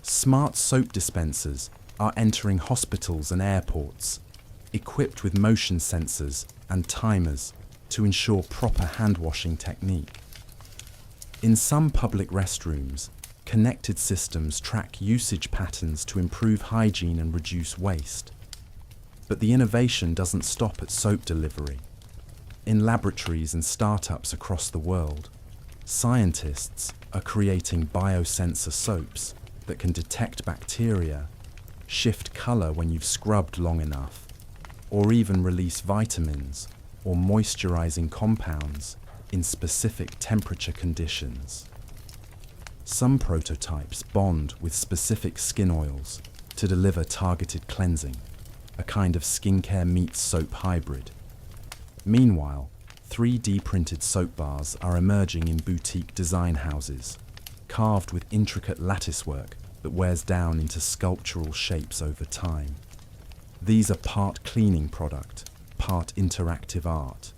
Smart soap dispensers are entering hospitals and airports, equipped with motion sensors and timers to ensure proper hand-washing technique. In some public restrooms, connected systems track usage patterns to improve hygiene and reduce waste. But the innovation doesn't stop at soap delivery. In laboratories and startups across the world, scientists are creating biosensor soaps that can detect bacteria, shift color when you've scrubbed long enough, or even release vitamins or moisturizing compounds in specific temperature conditions. Some prototypes bond with specific skin oils to deliver targeted cleansing, a kind of skincare meets soap hybrid. Meanwhile, 3D printed soap bars are emerging in boutique design houses, carved with intricate lattice work that wears down into sculptural shapes over time. These are part cleaning product, part interactive art.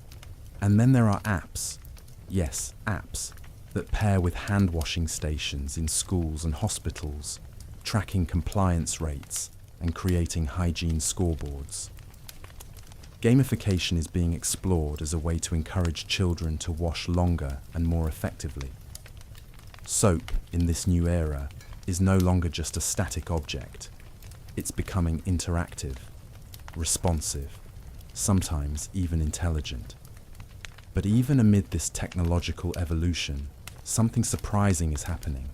And then there are apps, yes, apps, that pair with hand-washing stations in schools and hospitals, tracking compliance rates and creating hygiene scoreboards. Gamification is being explored as a way to encourage children to wash longer and more effectively. Soap, in this new era, is no longer just a static object. It's becoming interactive, responsive, sometimes even intelligent. But even amid this technological evolution, something surprising is happening,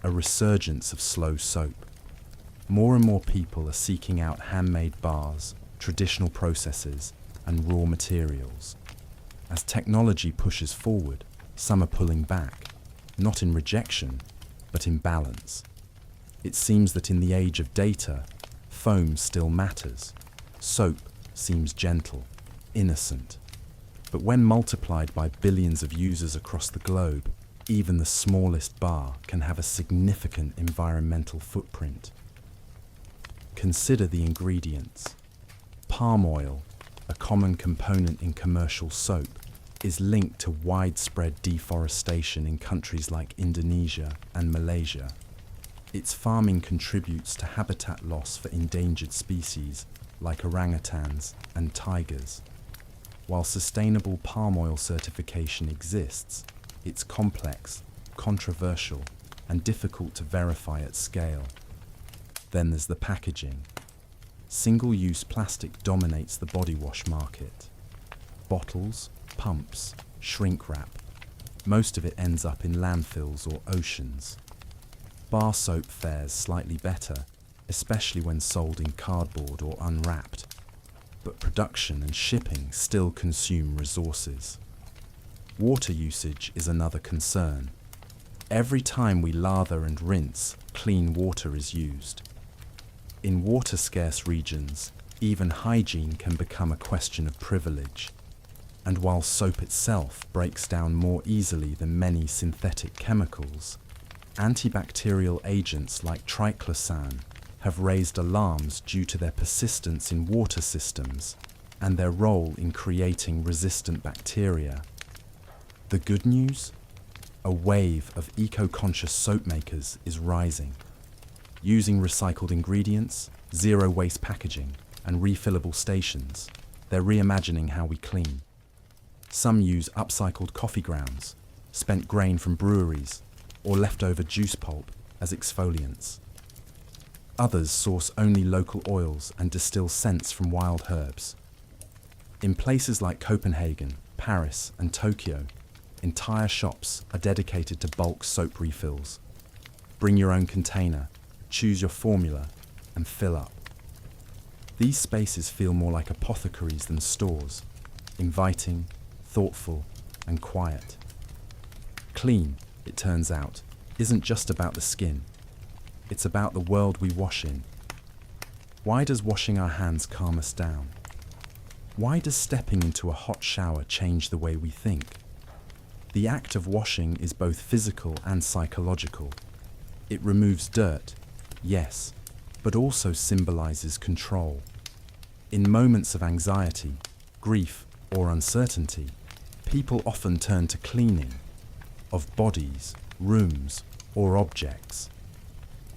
a resurgence of slow soap. More and more people are seeking out handmade bars, traditional processes, and raw materials. As technology pushes forward, some are pulling back, not in rejection, but in balance. It seems that in the age of data, foam still matters. Soap seems gentle, innocent. But when multiplied by billions of users across the globe, even the smallest bar can have a significant environmental footprint. Consider the ingredients. Palm oil, a common component in commercial soap, is linked to widespread deforestation in countries like Indonesia and Malaysia. Its farming contributes to habitat loss for endangered species like orangutans and tigers. While sustainable palm oil certification exists, it's complex, controversial, and difficult to verify at scale. Then there's the packaging. Single-use plastic dominates the body wash market. Bottles, pumps, shrink wrap. Most of it ends up in landfills or oceans. Bar soap fares slightly better, especially when sold in cardboard or unwrapped. But production and shipping still consume resources. Water usage is another concern. Every time we lather and rinse, clean water is used. In water-scarce regions, even hygiene can become a question of privilege. And while soap itself breaks down more easily than many synthetic chemicals, antibacterial agents like triclosan have raised alarms due to their persistence in water systems and their role in creating resistant bacteria. The good news? A wave of eco-conscious soap makers is rising. Using recycled ingredients, zero-waste packaging, and refillable stations, they're reimagining how we clean. Some use upcycled coffee grounds, spent grain from breweries, or leftover juice pulp as exfoliants. Others source only local oils and distill scents from wild herbs. In places like Copenhagen, Paris, and Tokyo, entire shops are dedicated to bulk soap refills. Bring your own container, choose your formula, and fill up. These spaces feel more like apothecaries than stores, inviting, thoughtful, and quiet. Clean, it turns out, isn't just about the skin. It's about the world we wash in. Why does washing our hands calm us down? Why does stepping into a hot shower change the way we think? The act of washing is both physical and psychological. It removes dirt, yes, but also symbolizes control. In moments of anxiety, grief, or uncertainty, people often turn to cleaning of bodies, rooms, or objects.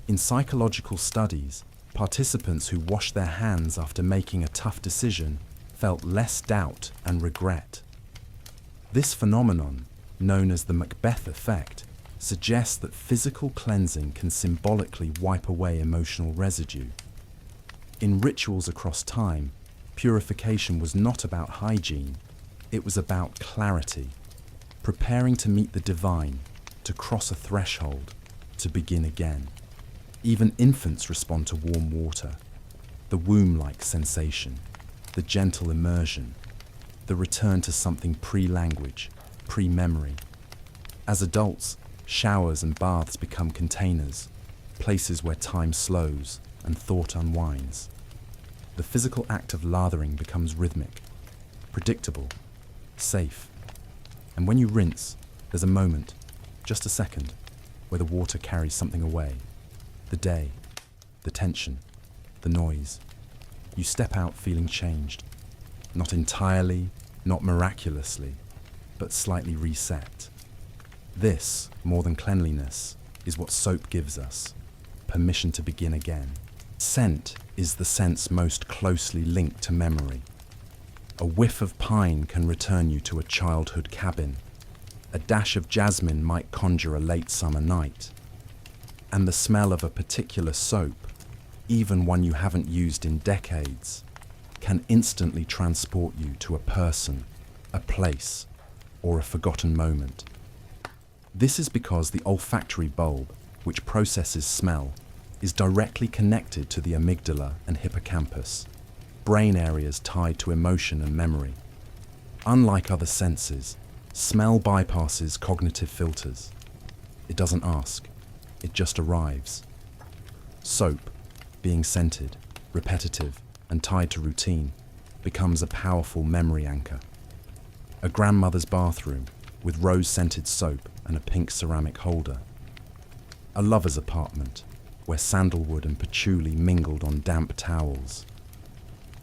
In psychological studies, participants who washed their hands after making a tough decision felt less doubt and regret. This phenomenon, known as the Macbeth effect, suggests that physical cleansing can symbolically wipe away emotional residue. In rituals across time, purification was not about hygiene, it was about clarity, preparing to meet the divine, to cross a threshold, to begin again. Even infants respond to warm water, the womb-like sensation, the gentle immersion, the return to something pre-language, pre-memory. As adults, showers and baths become containers, places where time slows and thought unwinds. The physical act of lathering becomes rhythmic, predictable, safe. And when you rinse, there's a moment, just a second, where the water carries something away. The day, the tension, the noise. You step out feeling changed. Not entirely, not miraculously, but slightly reset. This, more than cleanliness, is what soap gives us. Permission to begin again. Scent is the sense most closely linked to memory. A whiff of pine can return you to a childhood cabin. A dash of jasmine might conjure a late summer night. And the smell of a particular soap, even one you haven't used in decades, can instantly transport you to a person, a place, or a forgotten moment. This is because the olfactory bulb, which processes smell, is directly connected to the amygdala and hippocampus, brain areas tied to emotion and memory. Unlike other senses, smell bypasses cognitive filters. It doesn't ask, it just arrives. Soap, being scented, repetitive, and tied to routine, becomes a powerful memory anchor. A grandmother's bathroom with rose-scented soap and a pink ceramic holder. A lover's apartment where sandalwood and patchouli mingled on damp towels.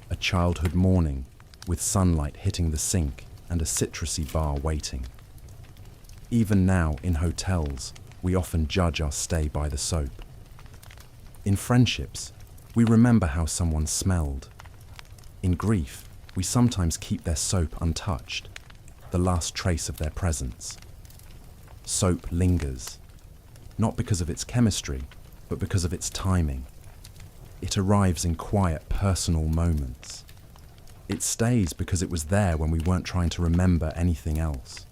A childhood morning with sunlight hitting the sink and a citrusy bar waiting. Even now, in hotels, we often judge our stay by the soap. In friendships, we remember how someone smelled. In grief, we sometimes keep their soap untouched, the last trace of their presence. Soap lingers, not because of its chemistry, but because of its timing. It arrives in quiet, personal moments. It stays because it was there when we weren't trying to remember anything else.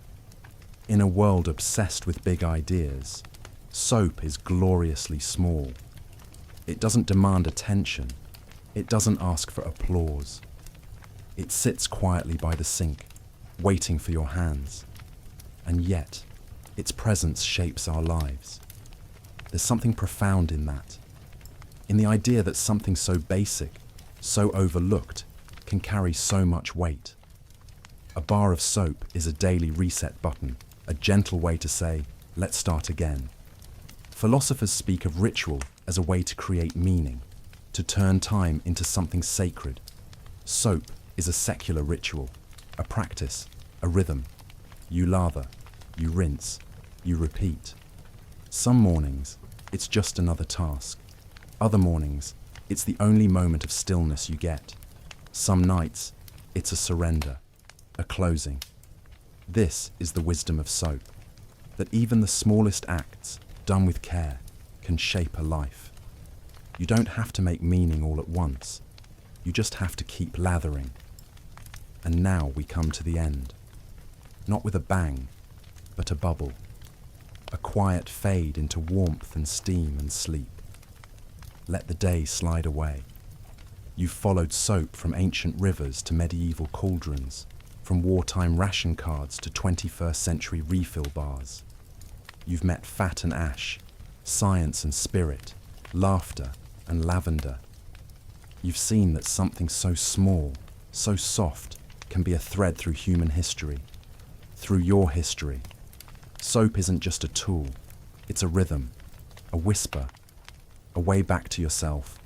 In a world obsessed with big ideas, soap is gloriously small. It doesn't demand attention. It doesn't ask for applause. It sits quietly by the sink, waiting for your hands. And yet, its presence shapes our lives. There's something profound in that. In the idea that something so basic, so overlooked, can carry so much weight. A bar of soap is a daily reset button, a gentle way to say, let's start again. Philosophers speak of ritual as a way to create meaning, to turn time into something sacred. Soap is a secular ritual, a practice, a rhythm. You lather, you rinse, you repeat. Some mornings, it's just another task. Other mornings, it's the only moment of stillness you get. Some nights, It's a surrender, a closing. This is the wisdom of soap, that even the smallest acts, done with care, can shape a life. You don't have to make meaning all at once. You just have to keep lathering. And now we come to the end. Not with a bang, but a bubble. A quiet fade into warmth and steam and sleep. Let the day slide away. You've followed soap from ancient rivers to medieval cauldrons, from wartime ration cards to 21st century refill bars. You've met fat and ash, science and spirit, laughter and lavender. You've seen that something so small, so soft, can be a thread through human history, through your history. Soap isn't just a tool, it's a rhythm, a whisper, a way back to yourself.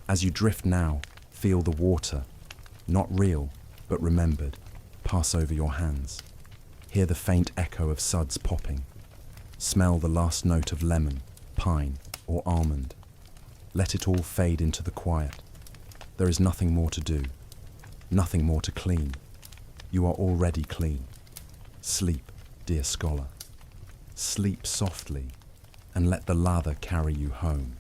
As you drift now, feel the water, not real, but remembered, pass over your hands. Hear the faint echo of suds popping. Smell the last note of lemon, pine, or almond. Let it all fade into the quiet. There is nothing more to do, nothing more to clean. You are already clean. Sleep, dear scholar. Sleep softly, and let the lather carry you home.